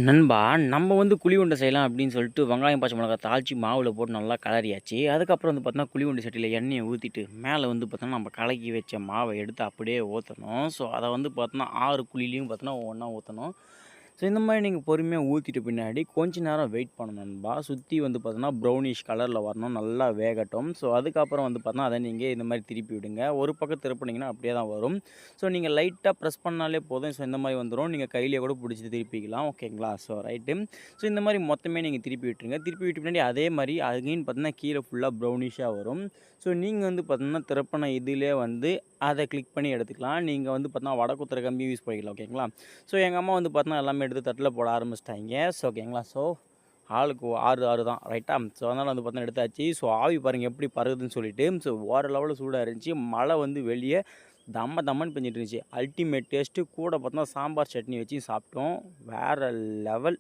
நண்பா, நம்ம குழி உருண்டை செய்யலாம் அப்படின்னு சொல்லிட்டு வெங்காயம், பச்சை மிளகாய் தாளிச்சு மாவுல போட்டு நல்லா கெளறியாச்சு. அதுக்கப்புறம் பார்த்தீங்கன்னா, குழி உருண்டை சட்டியில எண்ணெய ஊத்திட்டு, மேல பார்த்தோன்னா, நம்ம கலக்கி வச்ச மாவ எடுத்து அப்படியே ஊத்தணும். ஸோ, அத பார்த்தோன்னா, 6 குழியிலயும் பார்த்தோன்னா, ஒவ்வொண்ணா ஊத்தணும். ஸோ, இந்த மாரி நீங்க பொறுமையா ஊத்திட்ட பின்னாடி, கொஞ்ச நேரம் வெயிட் பண்ணணும் நண்பா. சுத்தி பார்த்தோன்னா, ப்ரௌனிஷ் கலர்ல வரணும். நல்லா வேகட்டும். ஸோ, அதுக்கப்புறம் பார்த்தோன்னா, அத நீங்க இந்த மாரி திருப்பி விடுங்க. ஒரு பக்கம் திருப்புனீங்கன்னா, அப்படியே தான் வரும். ஸோ, நீங்க லைட்டா ப்ரெஸ் பண்ணாலே போதும். ஸோ, இந்த மாரி வந்துரும். நீங்க கையிலேயே கூட புடிச்சு திருப்பிக்கலாம். ஓகேங்களா? So, right. ஸோ, இந்த மாரி மொத்தமே நீங்க திருப்பி விட்டுருங்க. திருப்பி விட்ட பின்னாடி அதே மாரி அகைன் பார்த்தீங்கன்னா, கீழ ஃபுல்லா ப்ரௌனிஷா வரும். ஸோ, நீங்க பார்த்தீங்கன்னா, திறப்புன இதிலே அத கிளிக் பண்ணி எடுத்துக்கலாம். நீங்க பார்த்தீங்கன்னா, வடை குத்துற கம்பியும் யூஸ் பண்ணிக்கலாம். ஓகேங்களா? ஸோ, எங்க அம்மா பார்த்தீங்கன்னா, எல்லாமே எடுத்து தட்டுல போட ஆரம்பிச்சுட்டாய்ங்க. ஸோ, ஓகேங்களா? ஸோ, ஆளுக்கு 6, 6 தான் ரைட்டா? ஸோ, அதனால பார்த்தீங்கன்னா எடுத்தாச்சு. ஸோ, ஆவி பாருங்க எப்படி பறக்குதுன்னு சொல்லிட்டு. ஸோ, வேற லெவல்ல சூடா இருந்துச்சு. மழை வெளிய தம்ம தம்மன்னு பெஞ்சிட்டு இருந்துச்சு. Ultimate taste. கூட பார்த்தோன்னா சாம்பார் சட்னி வச்சு சாப்பிட்டோம். வேற லெவல்.